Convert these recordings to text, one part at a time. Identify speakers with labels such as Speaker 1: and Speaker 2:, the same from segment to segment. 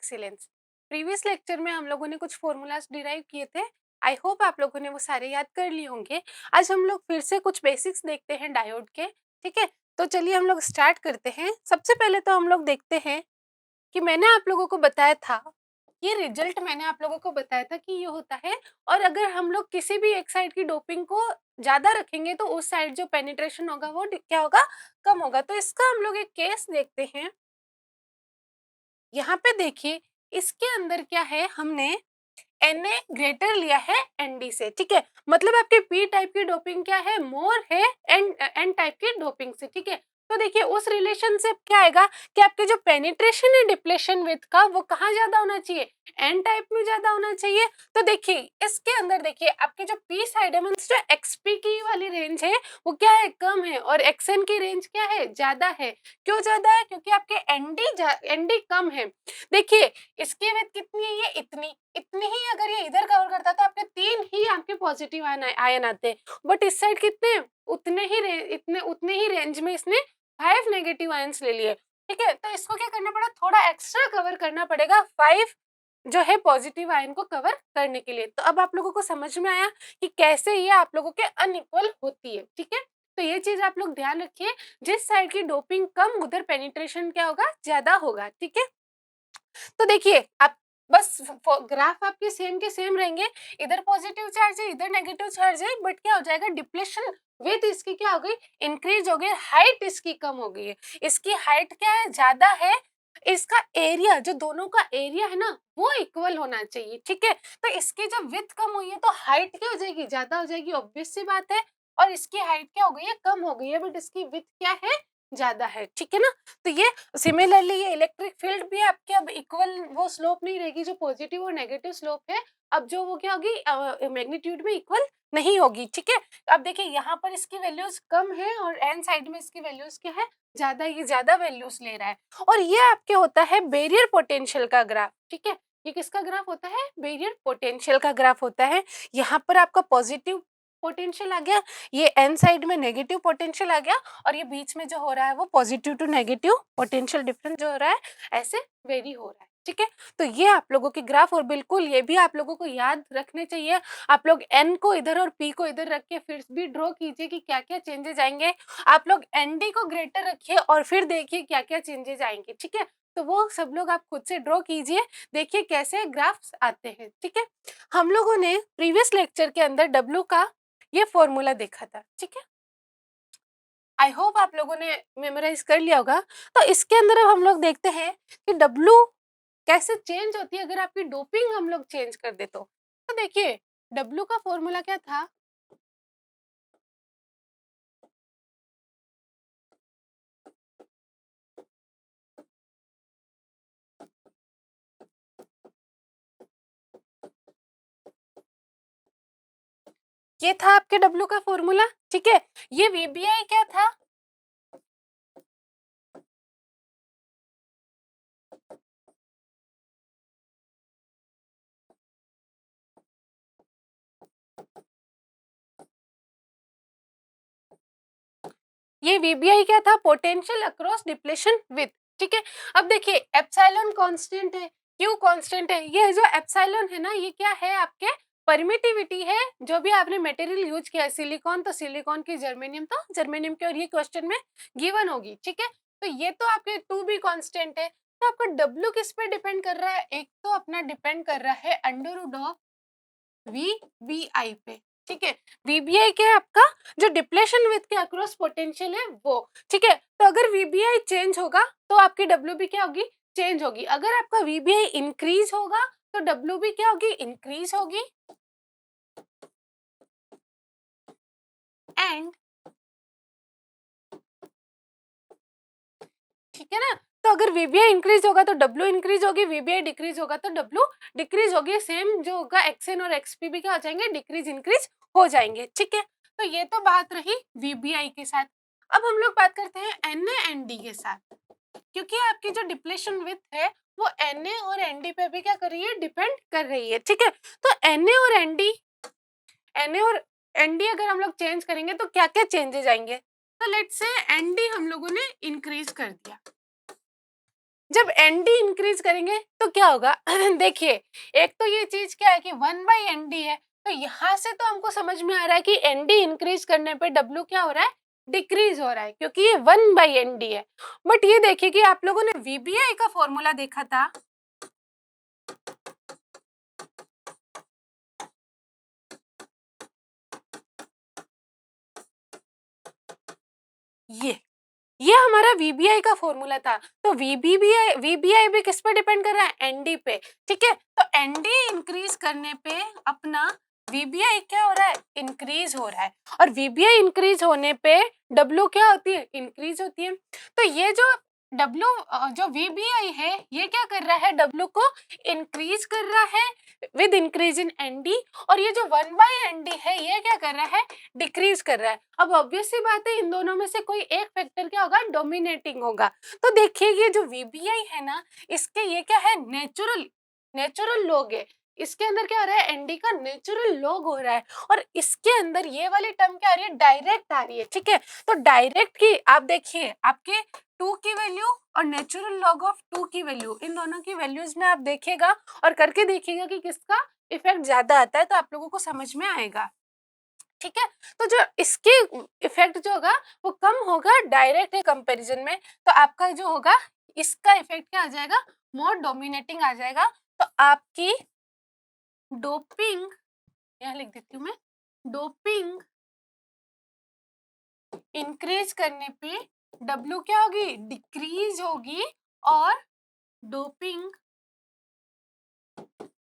Speaker 1: Excellence. Previous lecture में हम लोगों ने कुछ फॉर्मूलाज डिराइव किए थे। आई होप आप लोगों ने वो सारे याद कर लिए होंगे। आज हम लोग फिर से कुछ बेसिक्स देखते हैं डायोड के। ठीक है, तो चलिए हम लोग स्टार्ट करते हैं। सबसे पहले तो हम लोग देखते हैं कि मैंने आप लोगों को बताया था, ये रिजल्ट मैंने आप लोगों को बताया था कि ये होता है। और अगर हम लोग किसी भी एक साइड की डोपिंग को ज्यादा रखेंगे तो उस साइड जो पेनिट्रेशन होगा वो क्या होगा, कम होगा। तो इसका हम लोग एक केस देखते हैं। यहाँ पे देखिए, इसके अंदर क्या है, हमने Na ग्रेटर लिया है Nd से। ठीक है, मतलब आपके पी टाइप की डोपिंग क्या है, मोर है एन टाइप की डोपिंग से। ठीक है, तो देखिए उस रिलेशन से क्या आएगा कि आपके जो पेनिट्रेशन है डिप्लेशन विथ का वो कहाँ ज्यादा होना चाहिए, एन टाइप में ज्यादा होना चाहिए। तो देखिए इसके अंदर देखिए आपके जो पी साइड है, मींस जो एक्सपी की वाली रेंज है वो क्या है, कम है, और एक्सएन की रेंज क्या है, ज्यादा है। क्यों ज्यादा है, क्योंकि आपके एनडी कम है। देखिए इसकी विथ कितनी है, ये इतनी इतनी ही। अगर ये इधर कवर करता तो आपके 3 ही आपके पॉजिटिव आयन आते, बट इस साइड कितने, उतने ही रेंज में इसने 5 नेगेटिव आयंस ले लिए। ठीक है, तो इसको क्या करना पड़ा, थोड़ा एक्स्ट्रा कवर करना पड़ेगा 5 जो है पॉजिटिव आयन को कवर करने के लिए। तो अब आप लोगों को समझ में आया कि कैसे ये आप लोगों के अनइक्वल होती है। ठीक है, तो ये चीज आप लोग ध्यान रखिए, जिस साइड की डोपिंग कम उधर पेनिट्रेशन क्या होगा, ज्यादा होगा। ठीक है, तो देखिए आप बस ग्राफ आपके सेम के सेम रहेंगे, इधर पॉजिटिव चार्ज है इधर नेगेटिव चार्ज है, बट क्या हो जाएगा, डिप्लेशन विथ इसकी क्या हो गई, इंक्रीज हो गई, हाइट इसकी कम हो गई है। इसकी हाइट क्या है, ज्यादा है। इसका एरिया, जो दोनों का एरिया है ना, वो इक्वल होना चाहिए। ठीक है, तो इसकी जब विथ कम हुई है तो हाइट क्या हो जाएगी, ज्यादा हो जाएगी, ऑब्वियस सी बात है। और इसकी हाइट क्या हो गई है, कम हो गई है, बट इसकी विथ क्या है, ज्यादा है। ठीक है ना, तो ये सिमिलरली ये इलेक्ट्रिक फील्ड भी आपके अब इक्वल वो स्लोप नहीं रहेगी, जो पॉजिटिव और नेगेटिव स्लोप है अब जो वो क्या होगी, मैग्नीट्यूड में इक्वल नहीं होगी। ठीक है, अब देखिए यहाँ पर इसकी वैल्यूज कम है और एन साइड में इसकी वैल्यूज क्या है, ज्यादा, ये ज्यादा वैल्यूज ले रहा है। और ये आपके होता है बैरियर पोटेंशियल का ग्राफ। ठीक है, ये किसका ग्राफ होता है, बैरियर पोटेंशियल का ग्राफ होता है। यहाँ पर आपका पॉजिटिव पोटेंशियल आ गया, ये एन साइड में नेगेटिव पोटेंशियल आ गया, और ये बीच में जो हो रहा है वो positive to negative potential difference जो हो रहा है, ऐसे वेरी हो रहा है। ठीक है, तो ये आप लोगों के ग्राफ, और बिल्कुल ये भी आप लोगों को याद रखने चाहिए। आप लोग एन को इधर और पी को इधर रख के फिर भी ड्रॉ कीजिए कि क्या क्या चेंजेस आएंगे। आप लोग एनडी को ग्रेटर रखिए और फिर देखिए क्या क्या चेंजेस आएंगे। ठीक है, तो वो सब लोग आप खुद से ड्रॉ कीजिए, देखिए कैसे ग्राफ्स आते हैं। ठीक है, हम लोगों ने प्रीवियस लेक्चर के अंदर डब्ल्यू का ये फॉर्मूला देखा था। ठीक है, आई होप आप लोगों ने मेमोराइज कर लिया होगा। तो इसके अंदर अब हम लोग देखते हैं कि डब्ल्यू कैसे चेंज होती है अगर आपकी डोपिंग हम लोग चेंज कर दे तो देखिए डब्ल्यू का फॉर्मूला क्या था, ये था आपके डब्ल्यू का फॉर्मूला। ठीक है, ये वीबीआई क्या था, ये वीबीआई क्या था, पोटेंशियल अक्रॉस डिप्लेशन विथ। ठीक है, अब देखिए एप्सिलॉन कांस्टेंट है, क्यू कांस्टेंट है, ये जो एप्सिलॉन है ना, ये क्या है, आपके परमिटिविटी है। जो भी आपने मटेरियल यूज किया है, सिलिकॉन तो सिलिकॉन की, जर्मेनियम तो जर्मेनियम की, और ये क्वेश्चन में गिवन होगी। ठीक है, तो ये तो आपके टू बी कांस्टेंट है। तो आपका डब्ल्यू किस पे डिपेंड कर रहा है, एक तो अपना डिपेंड कर रहा है अंडर रूट ऑफ वीबीआई पे। ठीक है, वीबीआई क्या है, आपका जो डिप्लेशन विथ के अक्रॉस पोटेंशियल है वो। ठीक है, तो अगर वीबीआई चेंज होगा तो आपकी डब्ल्यू भी क्या होगी, चेंज होगी। अगर आपका वीबीआई इंक्रीज होगा तो डब्ल्यू भी क्या होगी, इंक्रीज होगी। एंड ठीक है ना, तो अगर वीबीआई इंक्रीज होगा तो डब्ल्यू इंक्रीज होगी, वीबीआई डिक्रीज होगा तो डब्ल्यू डिक्रीज होगी। सेम जो होगा एक्सएन और एक्सपी भी क्या हो जाएंगे, डिक्रीज इंक्रीज हो जाएंगे। ठीक है, तो ये तो बात रही वीबीआई के साथ। अब हम लोग बात करते हैं एनए के साथ, क्योंकि आपकी जो डिप्लेशन विथ है वो एनए और एनडी पे भी क्या कर रही है, डिपेंड कर रही है। ठीक है, तो एनए और एनडी अगर हम लोग चेंज करेंगे तो क्या क्या चेंजेस आएंगे। तो लेट्स से एनडी हम लोगों ने इंक्रीज कर दिया, जब एनडी इंक्रीज करेंगे तो क्या होगा देखिए, एक तो ये चीज क्या है कि 1/nd है, तो यहाँ से तो हमको समझ में आ रहा है कि एनडी इंक्रीज करने पे डब्ल्यू क्या हो रहा है, डिक्रीज हो रहा है, क्योंकि ये 1/nd है। बट ये देखिए कि आप लोगों ने वीबीआई का फॉर्मूला देखा था, ये हमारा वीबीआई का फॉर्मूला था। तो वीबीआई भी किस पे डिपेंड कर रहा है, एनडी पे। ठीक है, तो एनडी इंक्रीज करने पे अपना वीबीआई क्या हो रहा है, इंक्रीज हो रहा है, और वीबीआई इंक्रीज होने पे डब्ल्यू क्या होती है, इंक्रीज होती है। तो ये जो डब्ल्यू जो वीबीआई है ये क्या कर रहा है, डब्ल्यू को इंक्रीज कर रहा है विद इंक्रीज इन एनडी, और ये जो 1/nd है ये क्या कर रहा है, डिक्रीज कर रहा है। अब ऑब्वियस सी बात है, इन दोनों में से कोई एक फैक्टर क्या होगा, डोमिनेटिंग होगा। तो देखिए ये जो वीबीआई है ना, इसके ये क्या है, नेचुरल लॉग है। इसके अंदर क्या हो रहा है, एनडी का नेचुरल लॉग हो रहा है, और इसके अंदर ये वाली टर्म क्या आ रही है, डायरेक्ट आ रही है। ठीक है, तो डायरेक्ट की आप देखिए, आपके 2 की वैल्यू और नेचुरल लॉग ऑफ 2 की वैल्यू, इन दोनों की वैल्यूज में आप देखिएगा और करके देखिएगा कि किसका इफेक्ट ज्यादा आता है, तो आप लोगों को समझ में आएगा। ठीक है, तो जो इसके इफेक्ट जो होगा वो कम होगा डायरेक्ट कंपैरिजन में, तो आपका जो होगा इसका इफेक्ट क्या आ जाएगा, मोर डोमिनेटिंग आ जाएगा। तो आपकी डोपिंग, यहाँ लिख देती हूँ मैं, डोपिंग इंक्रीज करने पे डब्ल्यू क्या होगी, डिक्रीज होगी, और डोपिंग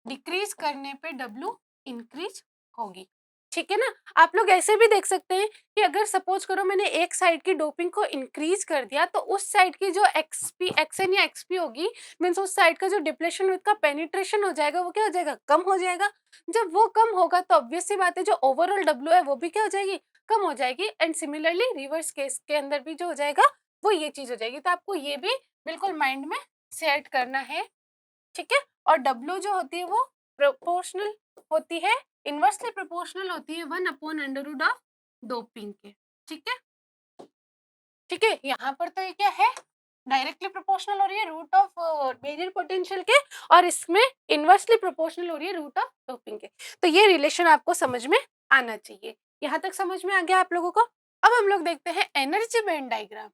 Speaker 1: डिक्रीज करने पे डब्ल्यू इंक्रीज होगी। ठीक है ना, आप लोग ऐसे भी देख सकते हैं कि अगर सपोज करो मैंने एक साइड की डोपिंग को इंक्रीज कर दिया, तो उस साइड की जो एक्सएन या एक्सपी होगी, मीन्स उस साइड का जो डिप्लेशन विथ का पेनिट्रेशन हो जाएगा वो क्या हो जाएगा, कम हो जाएगा। जब वो कम होगा तो ऑब्वियस सी बात है जो ओवरऑल डब्ल्यू है वो भी क्या हो जाएगी, कम हो जाएगी। एंड सिमिलरली रिवर्स केस के अंदर भी जो हो जाएगा वो ये चीज हो जाएगी। तो आपको ये भी बिल्कुल माइंड में सेट करना है। ठीक है, और डब्ल्यू जो होती है वो प्रोपोर्शनल होती है, इनवर्सली प्रोपोर्शनल होती है 1/√ऑफ डोपिंग के। ठीक है, ठीक है, यहाँ पर तो ये क्या है, डायरेक्टली प्रोपोर्शनल हो रही है रूट ऑफ बैरियर पोटेंशियल के, और इसमें इनवर्सली प्रोपोर्शनल हो रही है रूट ऑफ डोपिंग के। तो ये रिलेशन आपको समझ में आना चाहिए। यहाँ तक समझ में आ गया आप लोगों को। अब हम लोग देखते हैं एनर्जी बैंड डायग्राम।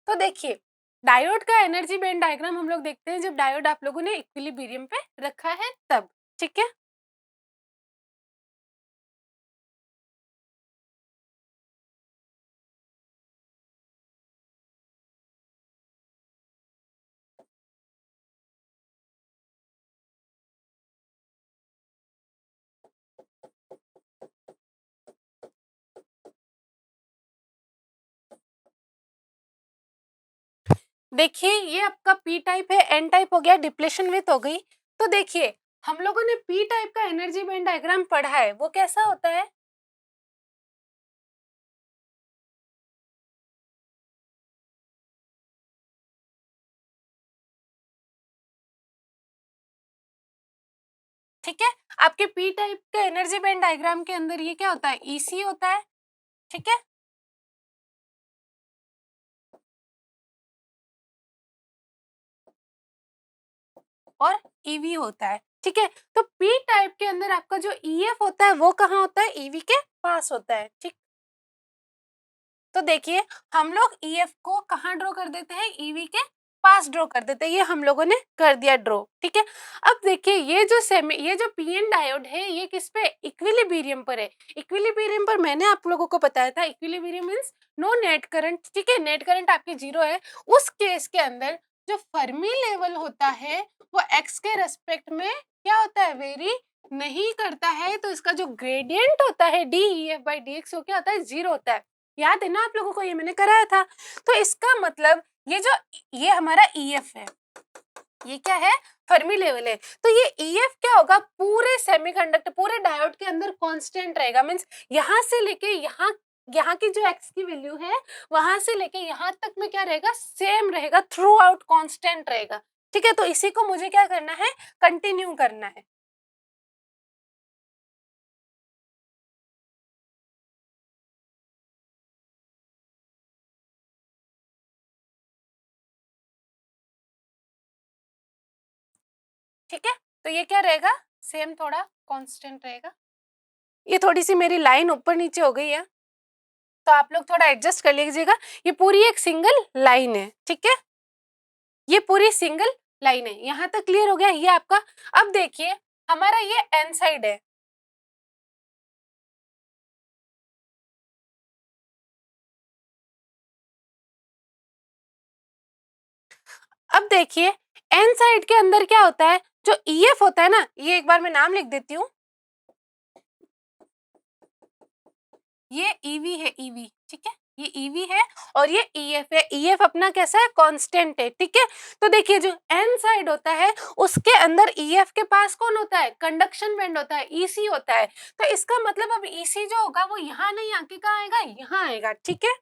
Speaker 1: तो देखिए, डायोड का एनर्जी बैंड डायग्राम हम लोग देखते हैं जब डायोड आप लोगों ने इक्विलिब्रियम पे रखा है तब। ठीक है, देखिए ये आपका पी टाइप है, एन टाइप हो गया, डिप्लेशन विथ हो गई। तो देखिए हम लोगों ने पी टाइप का एनर्जी बैंड डायग्राम पढ़ा है, वो कैसा होता है, ठीक है। आपके पी टाइप के एनर्जी बैंड डायग्राम के अंदर ये क्या होता है, ईसी होता है। ठीक है, और ईवी होता है। ठीक है, तो पी टाइप के अंदर आपका जो ईएफ होता है वो कहाँ होता है, ईवी के पास होता है। ठीक, तो देखिए हम लोग ईएफ को कहाँ ड्रॉ कर देते हैं, ईवी के पास ड्रॉ कर देते हैं, ये हम लोगों ने कर दिया ड्रॉ। ठीक है, अब देखिए ये जो पीएन डायोड है ये किस पे, इक्विलिब्रियम पर है। इक्विलिब्रियम पर मैंने आप लोगों को बताया था, equilibrium means no net current. ठीक है, नेट करंट आपकी 0 है। उस केस के अंदर जो फर्मी लेवल होता है वो एक्स के रेस्पेक्ट में क्या होता है, वेरी नहीं करता है। तो इसका जो ग्रेडियंट होता है D E F by D x वो क्या होता है, 0 होता है। याद है ना आप लोगों को, ये मैंने कराया था। तो इसका मतलब ये हमारा ईएफ है, ये क्या है, फर्मी लेवल है। तो ये ईएफ क्या होगा, पूरे सेमीकंडक्टर पूरे डायोड के अंदर कांस्टेंट रहेगा, मींस यहाँ से लेके यहाँ यहाँ की जो x की वैल्यू है वहां से लेके यहाँ तक में क्या रहेगा, सेम रहेगा, थ्रू आउट कॉन्स्टेंट रहेगा। ठीक है, तो इसी को मुझे क्या करना है, कंटिन्यू करना है। ठीक है, तो ये क्या रहेगा, सेम थोड़ा कांस्टेंट रहेगा। ये थोड़ी सी मेरी लाइन ऊपर नीचे हो गई है, तो आप लोग थोड़ा एडजस्ट कर लीजिएगा। ये पूरी एक सिंगल लाइन है, ठीक है, ये पूरी सिंगल लाइन है। यहाँ तक क्लियर हो गया ये आपका। अब देखिए हमारा ये एन साइड है, अब देखिए एन साइड के अंदर क्या होता है, जो ईएफ होता है ना, ये एक बार मैं नाम लिख देती हूँ, ये ईवी है, ईवी, ठीक है, ये ईवी है और ये ईएफ है। ईएफ अपना कैसा है, कांस्टेंट है, ठीक है। तो देखिए जो एन साइड होता है उसके अंदर ईएफ के पास कौन होता है, कंडक्शन बैंड होता है, ईसी होता है। तो इसका मतलब अब ईसी जो होगा वो यहाँ नहीं आके कहाँ आएगा, यहाँ आएगा, ठीक है,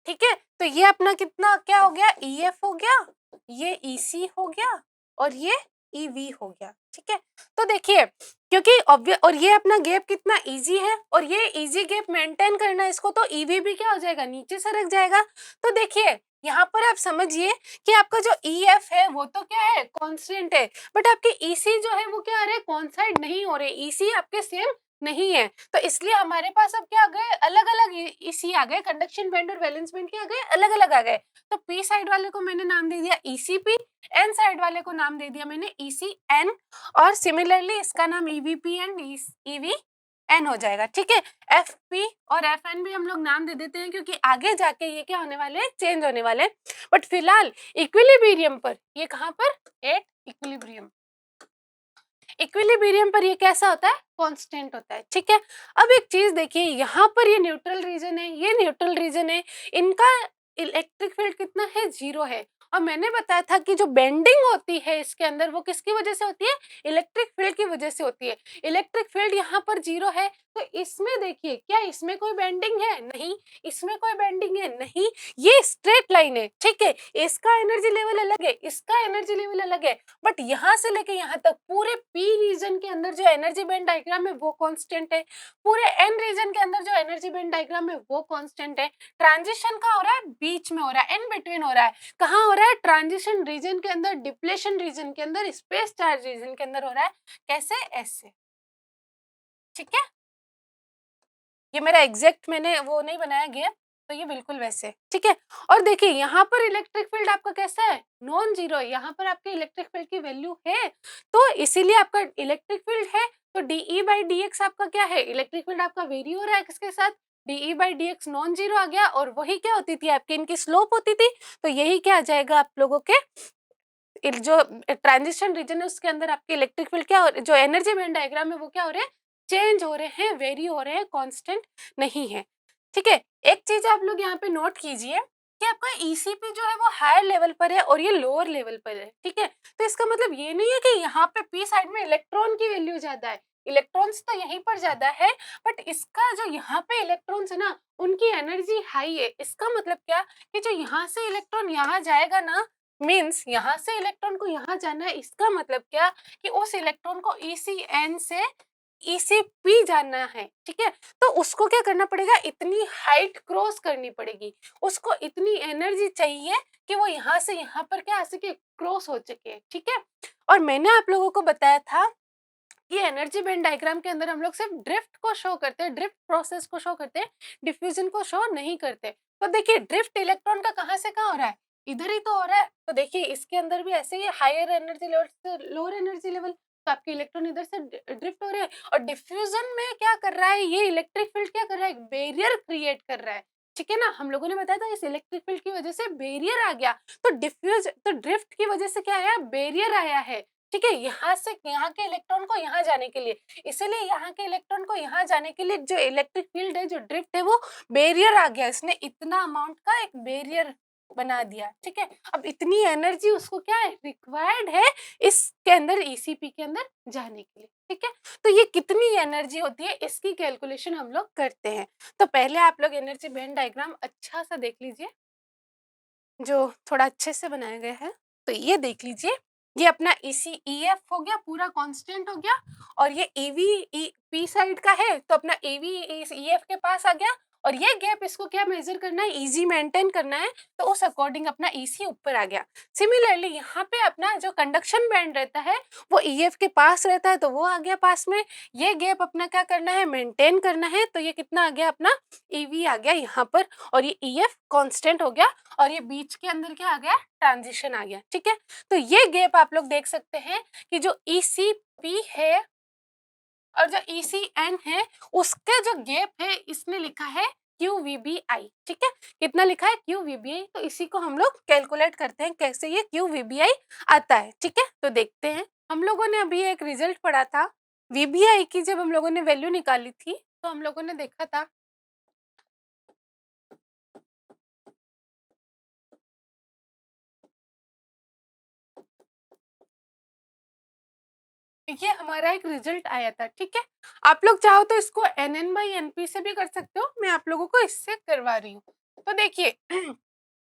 Speaker 1: ठीक है। तो ये अपना कितना क्या हो गया, ईएफ हो गया, ये ईसी हो गया और ये ईवी हो गया, ठीक है। तो देखिए क्योंकि और ये अपना गैप कितना इजी है और ये इजी गैप मेंटेन करना है इसको, तो ईवी भी क्या हो जाएगा, नीचे सरक जाएगा। तो देखिए यहाँ पर आप समझिए कि आपका जो ईएफ है वो तो क्या है, कांस्टेंट है, बट आपके ईसी जो है वो क्या आ रहे हैं, कॉन्साइड नहीं हो रहे, ईसी आपके सेम नहीं है। तो इसलिए हमारे पास अब क्या आ गए, अलग अलग ईसी आ गए, कंडक्शन बैंड और वैलेंस बैंड के आ गए, अलग अलग आ गए। तो पी साइड वाले को मैंने नाम दे दिया ईसीपी, एन साइड वाले को नाम दे दिया मैंने ईसीएन, और सिमिलरली इसका नाम ईवीपी एंड ईवी एन हो जाएगा, ठीक है। एफ पी और एफ एन भी हम लोग नाम दे देते हैं क्योंकि आगे जाके ये क्या होने वाले हैं, चेंज होने वाले हैं। बट फिलहाल इक्विलिब्रियम पर, ये कहाँ पर, एट इक्विलिब्रियम, इक्विलिब्रियम पर ये कैसा होता है, कांस्टेंट होता है, ठीक है। अब एक चीज देखिए, यहाँ पर ये न्यूट्रल रीजन है, ये न्यूट्रल रीजन है, इनका इलेक्ट्रिक फील्ड कितना है, 0 है। और मैंने बताया था कि जो बेंडिंग होती है इसके अंदर वो किसकी वजह से होती है, इलेक्ट्रिक फील्ड की वजह से होती है। इलेक्ट्रिक फील्ड यहाँ पर 0 है, तो इसमें देखिए क्या इसमें कोई बेंडिंग है, नहीं, इसमें कोई बेंडिंग है नहीं, ये स्ट्रेट लाइन है, ठीक है। इसका एनर्जी लेवल अलग है, इसका एनर्जी लेवल अलग है, बट यहाँ से लेके यहाँ तक पूरे पी रीजन के अंदर जो एनर्जी बैंड डायग्राम है वो कांस्टेंट है, पूरे एन रीजन के अंदर जो एनर्जी बैंड डायग्राम है वो कांस्टेंट है। ट्रांजिशन का हो रहा है, बीच में हो रहा है, इन बिटवीन हो रहा है, कहाँ हो रहा है, ट्रांजिशन रीजन के अंदर, डिप्लेशन रीजन के अंदर, स्पेस चार्ज रीजन के अंदर हो रहा है, कैसे, ऐसे, ठीक है। ये मेरा एग्जैक्ट मैंने वो नहीं बनाया गया, तो ये बिल्कुल वैसे, ठीक है। और देखिए यहाँ पर इलेक्ट्रिक फील्ड आपका कैसा है, नॉन जीरो है, यहाँ पर आपके इलेक्ट्रिक फील्ड की वैल्यू है, तो इसीलिए आपका इलेक्ट्रिक फील्ड है, तो डीई बाई डी एक्स आपका क्या है, इलेक्ट्रिक फील्ड आपका वेरी हो रहा है किसके साथ, D E by D X non zero आ गया, और वही क्या होती थी आपकी, इनकी स्लोप होती थी, तो यही क्या आ जाएगा आप लोगों के जो ट्रांजिशन रीजन है उसके अंदर आपके इलेक्ट्रिक फील्ड क्या जो एनर्जी बैंड डायग्राम है वो क्या हो रहे हैं, चेंज हो रहे हैं, वेरी हो रहे हैं, कांस्टेंट नहीं है, ठीक है। एक चीज आप लोग यहाँ पे नोट कीजिए कि आपका ईसीपी जो है वो हायर लेवल पर है और ये लोअर लेवल पर है, ठीक है। तो इसका मतलब ये नहीं है कि यहाँ पे पी साइड में इलेक्ट्रॉन की वैल्यू ज्यादा है, इलेक्ट्रॉन्स तो यहीं पर ज्यादा है, बट इसका जो यहाँ पे इलेक्ट्रॉन्स है ना उनकी एनर्जी हाई है। इसका मतलब क्या कि जो यहाँ से इलेक्ट्रॉन यहाँ जाएगा ना, मीन्स यहाँ से इलेक्ट्रॉन को यहाँ जाना है, इसका मतलब क्या कि उस इलेक्ट्रॉन को ECN से ECP जाना है, ठीक है। तो उसको क्या करना पड़ेगा, इतनी हाइट क्रॉस करनी पड़ेगी, उसको इतनी एनर्जी चाहिए कि वो यहाँ से यहाँ पर क्या आ सके, क्रॉस हो सके, ठीक है। और मैंने आप लोगों को बताया था कि एनर्जी बैंड डायग्राम के अंदर हम लोग सिर्फ ड्रिफ्ट को शो करते हैं, ड्रिफ्ट प्रोसेस को शो करते हैं, डिफ्यूजन को शो नहीं करते। तो देखिए ड्रिफ्ट इलेक्ट्रॉन का कहाँ से कहाँ हो रहा है, इधर ही तो हो रहा है। तो देखिए इसके अंदर भी ऐसे ही हायर एनर्जी लेवल से लोअर एनर्जी लेवल, तो आपके इलेक्ट्रॉन इधर से ड्रिफ्ट हो रहे हैं, और डिफ्यूजन में क्या कर रहा है, ये इलेक्ट्रिक फील्ड क्या कर रहा है, बैरियर क्रिएट कर रहा है, ठीक है ना। हम लोगों ने बताया था इस इलेक्ट्रिक फील्ड की वजह से बैरियर आ गया, तो ड्रिफ्ट की वजह से क्या आया, बैरियर आया है, ठीक है। यहाँ से यहाँ के इलेक्ट्रॉन को यहाँ जाने के लिए, इसलिए यहाँ के इलेक्ट्रॉन को यहाँ जाने के लिए जो इलेक्ट्रिक फील्ड है, जो ड्रिफ्ट है, वो बैरियर आ गया, इसने इतना अमाउंट का एक बैरियर बना दिया, ठीक है। अब इतनी एनर्जी उसको क्या है, रिक्वायर्ड है इसके अंदर, ECP के अंदर जाने के लिए। ठीक है? तो ये कितनी एनर्जी होती है इसकी कैलकुलेशन हम लोग करते हैं। तो पहले आप लोग एनर्जी बैंड डायग्राम अच्छा-सा देख लीजिए, जो थोड़ा अच्छे से बनाया गया है। तो ये देख लीजिए, ये अपना ईएफ हो गया, पूरा कांस्टेंट हो गया, और ये ईवी पी साइड का है तो अपना ईवी इस ईएफ के पास आ गया, और ये गैप इसको क्या मेजर करना है, ईजी मेंटेन करना है, तो उस अकॉर्डिंग अपना ईसी ऊपर आ गया। सिमिलरली यहाँ पे अपना जो कंडक्शन बैंड रहता है वो ईएफ के पास रहता है तो वो आ गया पास में। ये गैप अपना क्या करना है, मेंटेन करना है, तो ये कितना आ गया अपना ईवी आ गया यहाँ पर, और ये ईएफ कांस्टेंट हो गया, और ये बीच के अंदर क्या आ गया, ट्रांजिशन आ गया। ठीक है, तो ये गैप आप लोग देख सकते हैं कि जो ईसीपी है और जो ईसीएन है उसके जो गैप है इसने लिखा है QVBI। ठीक है, कितना लिखा है, QVBI। तो इसी को हम लोग कैलकुलेट करते हैं कैसे ये QVBI आता है। ठीक है, तो देखते हैं, हम लोगों ने अभी एक रिजल्ट पढ़ा था VBI की, जब हम लोगों ने वैल्यू निकाली थी तो हम लोगों ने देखा था ये हमारा एक रिजल्ट आया था। ठीक है, आप लोग चाहो तो इसको NN/NP से भी कर सकते हो, मैं आप लोगों को इससे करवा रही हूँ। तो देखिए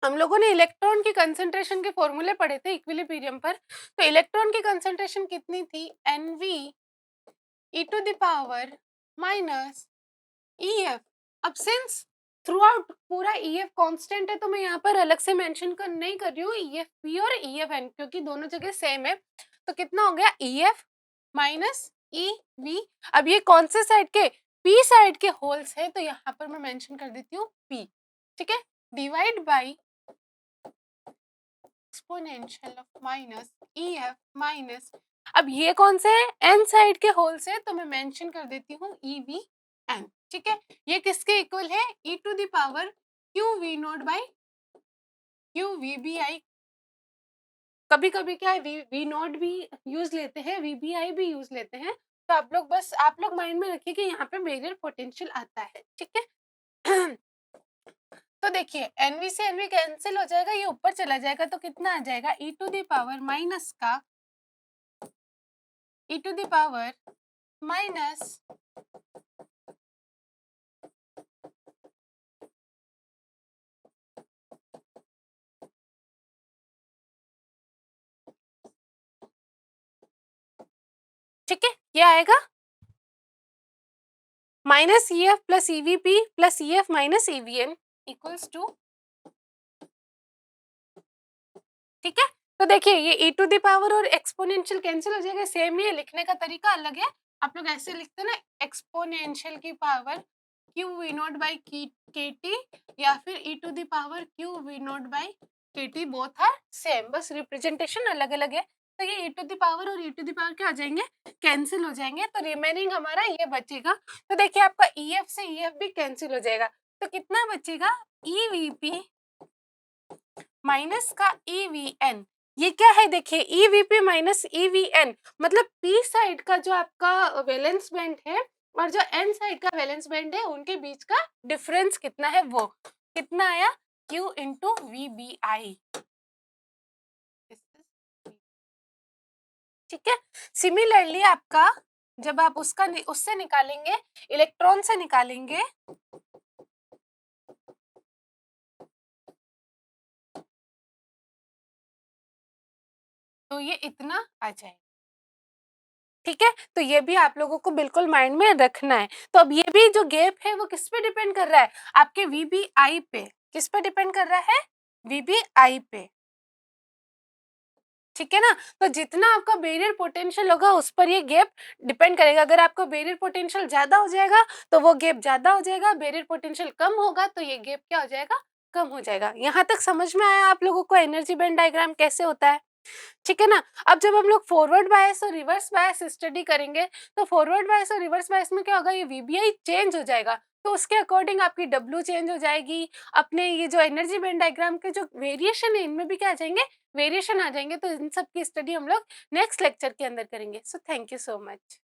Speaker 1: हम लोगों ने इलेक्ट्रॉन की कंसंट्रेशन के फॉर्मूले पढ़े थे इक्विलिब्रियम पर। तो इलेक्ट्रॉन की कंसंट्रेशन कितनी थी, NV e to the power minus EF। अब सिंस थ्रू आउट पूरा EF कांस्टेंट है तो मैं यहाँ पर अलग से मेंशन कर नहीं कर रही हूँ EFP और EFN, क्योंकि दोनों जगह सेम है। तो कितना हो गया, EF माइनस EV। अब ये कौन से साइड के, P साइड के होल्स है, तो यहाँ पर मैं मेंशन कर देती हूँ P। ठीक है, divide by exponential of minus EF minus, अब ये कौन से है, N साइड के होल से, तो मैं मेंशन कर देती हूँ EVN। ठीक है, ये किसके इक्वल है, e to the power QV not by QVBI। कभी कभी क्या है, वी नॉट भी यूज लेते हैं, VBI भी यूज लेते हैं। तो आप लोग माइंड में रखिए कि यहाँ पे मेजर पोटेंशियल आता है। ठीक है तो देखिए NV से NV कैंसिल हो जाएगा, ये ऊपर चला जाएगा, तो कितना आ जाएगा, e to the power minus का e to the power minus ठीक है, ये आएगा minus EF plus EVP plus EF minus EVN equals to, ठीक है। तो देखिए ये e टू द पावर और एक्सपोनेंशियल कैंसिल हो जाएगा, सेम ही है, लिखने का तरीका अलग है। आप लोग ऐसे लिखते हैं ना, एक्सपोनेंशियल की power QV not by KT, या फिर e to the power QV not by KT, both are same, बस रिप्रेजेंटेशन अलग अलग है। तो ये e टू द पावर और e टू द पावर क्या आ जाएंगे, कैंसिल हो जाएंगे, तो रिमेनिंग हमारा ये बचेगा। तो देखिए आपका EF से EF भी कैंसिल हो जाएगा, तो कितना बचेगा, EVP माइनस का EVN। ये क्या है, देखिए EVP माइनस EVN मतलब P साइड का जो आपका वैलेंस बैंड है और जो N साइड का वैलेंस बैंड है उनके बीच का डिफरेंस कितना है, वो कितना आया, Q इंटू VBI। ठीक है, सिमिलरली आपका जब आप उससे निकालेंगे, इलेक्ट्रॉन से निकालेंगे, तो ये इतना आ जाएगा। ठीक है, तो ये भी आप लोगों को बिल्कुल माइंड में रखना है। तो अब ये भी जो गैप है वो किस पे डिपेंड कर रहा है, आपके VBI पे। किस पे डिपेंड कर रहा है, VBI पे। ठीक है ना, तो जितना आपका बैरियर पोटेंशियल होगा उस पर ये गैप डिपेंड करेगा। अगर आपका बैरियर पोटेंशियल ज्यादा हो जाएगा तो वो गैप ज्यादा हो जाएगा, बैरियर पोटेंशियल कम होगा तो ये गैप क्या हो जाएगा, कम हो जाएगा। यहाँ तक समझ में आया आप लोगों को एनर्जी बैंड डायग्राम कैसे होता है। ठीक है ना, अब जब हम लोग फॉरवर्ड बायस और रिवर्स बायस स्टडी करेंगे तो फॉरवर्ड बायस और रिवर्स बायस में क्या होगा, ये VBI चेंज हो जाएगा, तो उसके अकॉर्डिंग आपकी W चेंज हो जाएगी। अपने ये जो एनर्जी बैंड डायग्राम के जो वेरिएशन है इनमें भी क्या आ जाएंगे, वेरिएशन आ जाएंगे। तो इन सब की स्टडी हम लोग नेक्स्ट लेक्चर के अंदर करेंगे। So thank you so much.